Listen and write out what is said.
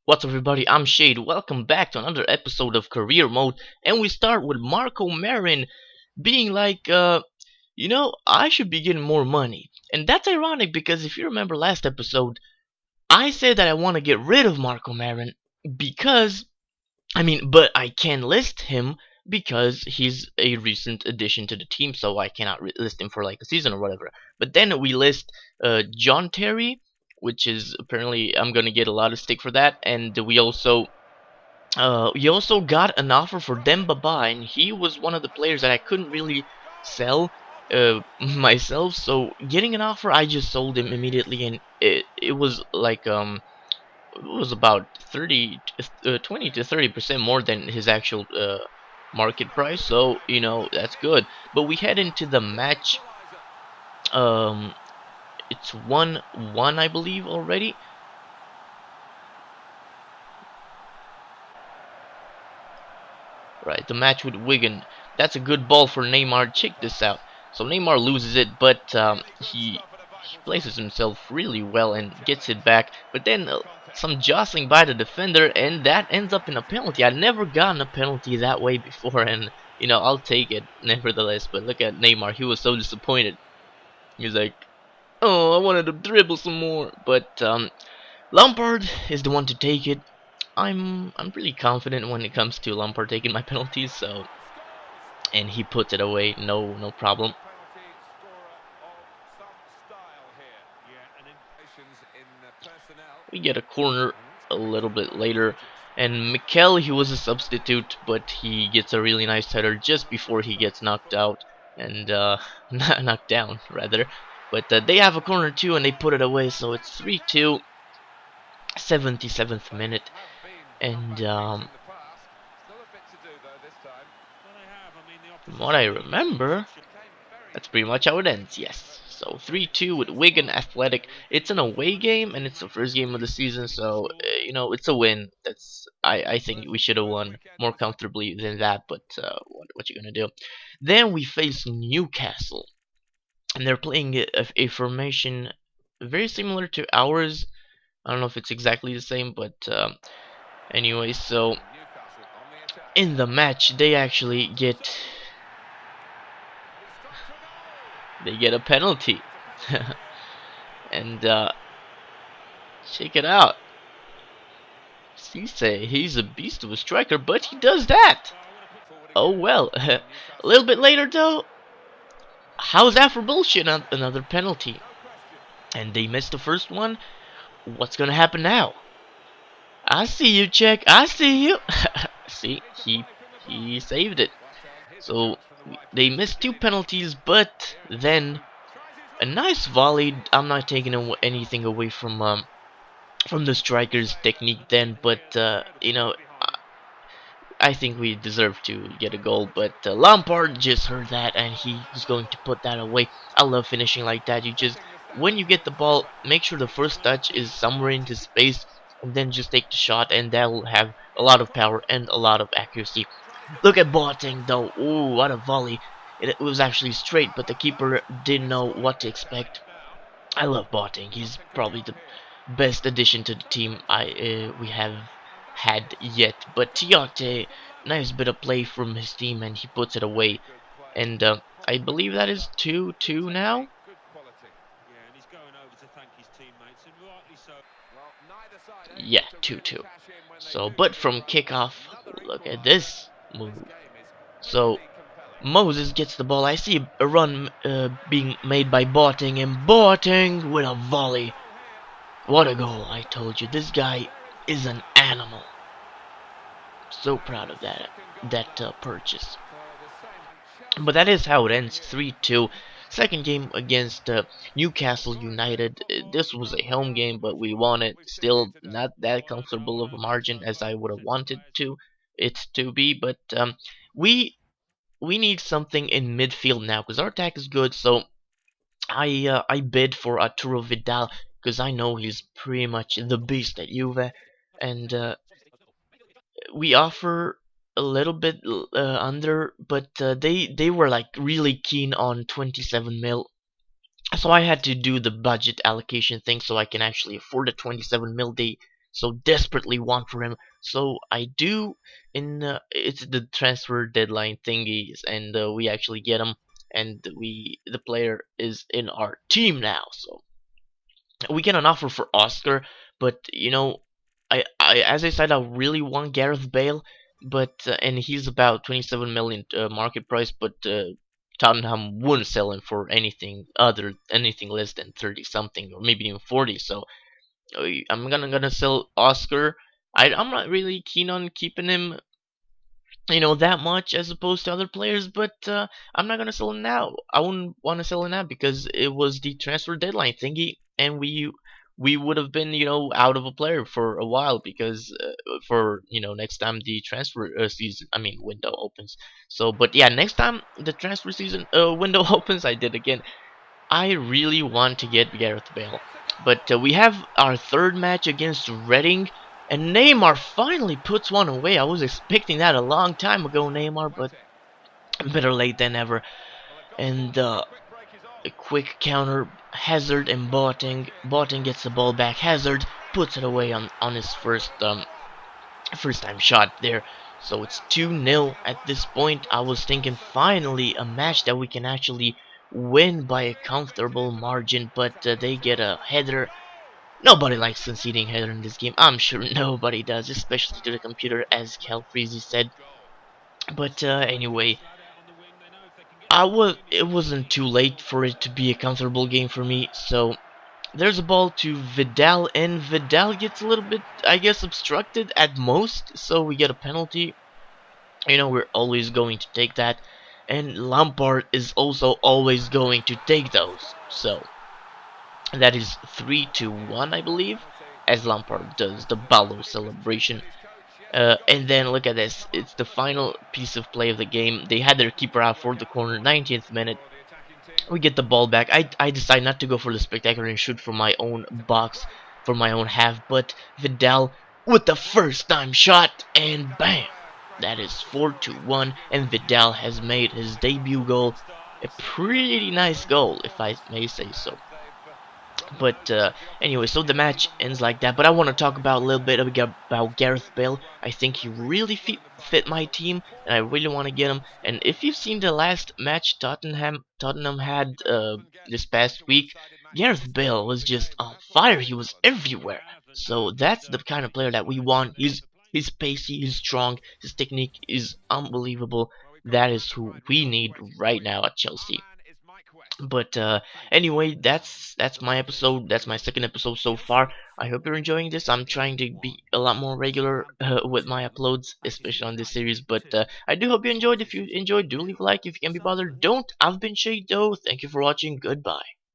What's up, everybody? I'm Shade. Welcome back to another episode of Career Mode, and we start with Marco Marin being like, I should be getting more money. And that's ironic because if you remember last episode, I said that I want to get rid of Marco Marin because, but I can list him because he's a recent addition to the team, so I cannot list him for like a season or whatever. But then we list John Terry, which is apparently I'm gonna get a lot of stick for that, and we also got an offer for Demba Ba, and he was one of the players that I couldn't really sell myself. So getting an offer, I just sold him immediately, and it was like it was about 20 to 30% more than his actual market price. So that's good. But we head into the match. Um, it's 1-1, I believe already. Right, the match with Wigan. That's a good ball for Neymar. Check this out. So Neymar loses it, but he places himself really well and gets it back. But then some jostling by the defender, and that ends up in a penalty. I've never gotten a penalty that way before, and I'll take it nevertheless. But look at Neymar. He was so disappointed. He was like, "Oh, I wanted to dribble some more." But Lampard is the one to take it. I'm pretty confident when it comes to Lampard taking my penalties, so and he puts it away, no problem. We get a corner a little bit later, and Mikel, he was a substitute, but he gets a really nice header just before he gets knocked out and knocked down rather. But they have a corner too, and they put it away, so it's 3-2. 77th minute, and from what I remember, that's pretty much how it ends. Yes, so 3-2 with Wigan Athletic. It's an away game, and it's the first game of the season, so it's a win. I think we should have won more comfortably than that, but what you gonna do? Then we face Newcastle, and they're playing a formation very similar to ours. I don't know if it's exactly the same, but anyway, so in the match they actually get a penalty. And check it out. Cisse, he's a beast of a striker, but he does that. Oh well. A little bit later though, how's that for bullshit? Another penalty. And they missed the first one. What's gonna happen now? I see you, Czech. I see you. See, he saved it. So they missed two penalties, but then a nice volley. I'm not taking anything away from the striker's technique then, but I think we deserve to get a goal. But Lampard just heard that, and he's going to put that away. I love finishing like that. You just, when you get the ball, make sure the first touch is somewhere into space, and then just take the shot, and that will have a lot of power and a lot of accuracy. Look at Boateng though. Ooh, what a volley. It was actually straight, but the keeper didn't know what to expect. I love Boateng. He's probably the best addition to the team we have had yet. But Tiote, nice bit of play from his team, and he puts it away. And I believe that is 2-2 now. Yeah, 2-2. So, but from kickoff, look at this move. So Moses gets the ball. I see a run being made by Boateng, and Boateng with a volley. What a goal! I told you, this guy is an animal. So proud of that purchase. But that is how it ends, 3-2. Second game against Newcastle United. This was a home game, but we won it. Still not that comfortable of a margin as I would have wanted it to be. But we need something in midfield now, because our attack is good. So I bid for Arturo Vidal, because I know he's pretty much the beast at Juve, and we offer a little bit under, but they were like really keen on 27 mil. So I had to do the budget allocation thing so I can actually afford the 27 mil they so desperately want for him. So I do in it's the transfer deadline thingies, and we actually get him, and the player is in our team now. So we get an offer for Oscar, but I as I said, I really want Gareth Bale, but and he's about 27 million market price, but Tottenham wouldn't sell him for anything less than 30 something or maybe even 40. So I'm gonna sell Oscar. I'm not really keen on keeping him, that much as opposed to other players, but I'm not gonna sell him now. I wouldn't want to sell him now because it was the transfer deadline thingy, and we would have been, out of a player for a while because for next time the transfer season, I mean window opens. So, but yeah, next time the transfer season window opens, I did again. I really want to get Gareth Bale, but we have our third match against Reading, and Neymar finally puts one away. I was expecting that a long time ago, Neymar, but better late than never. And a quick counter, Hazard and Boateng. Boateng gets the ball back. Hazard puts it away on his first time shot there. So it's 2-0 at this point. I was thinking finally a match that we can actually win by a comfortable margin, but they get a header. Nobody likes conceding header in this game. I'm sure nobody does, especially to the computer, as Cal Freezy said. But anyway, it wasn't too late for it to be a comfortable game for me. So there's a ball to Vidal, and Vidal gets a little bit, I guess, obstructed at most. So we get a penalty. We're always going to take that, and Lampard is also always going to take those. So that is 3-1, I believe, as Lampard does the Ballo celebration. And then look at this, it's the final piece of play of the game. They had their keeper out for the corner, 90th minute. We get the ball back. I decide not to go for the spectacular and shoot from my own box, for my own half, but Vidal with the first time shot, and bam! That is 4-1, and Vidal has made his debut goal. A pretty nice goal, if I may say so. But anyway, so the match ends like that. But I want to talk about a little bit about Gareth Bale. I think he really fit my team, and I really want to get him. And if you've seen the last match Tottenham had this past week, Gareth Bale was just on fire. He was everywhere. So that's the kind of player that we want. He's pacey, he's strong, his technique is unbelievable. That is who we need right now at Chelsea. But anyway, that's my episode. That's my second episode so far. I hope you're enjoying this. I'm trying to be a lot more regular with my uploads, especially on this series. But I do hope you enjoyed. If you enjoyed, do leave a like if you can be bothered. Don't. I've been Shado. Thank you for watching. Goodbye.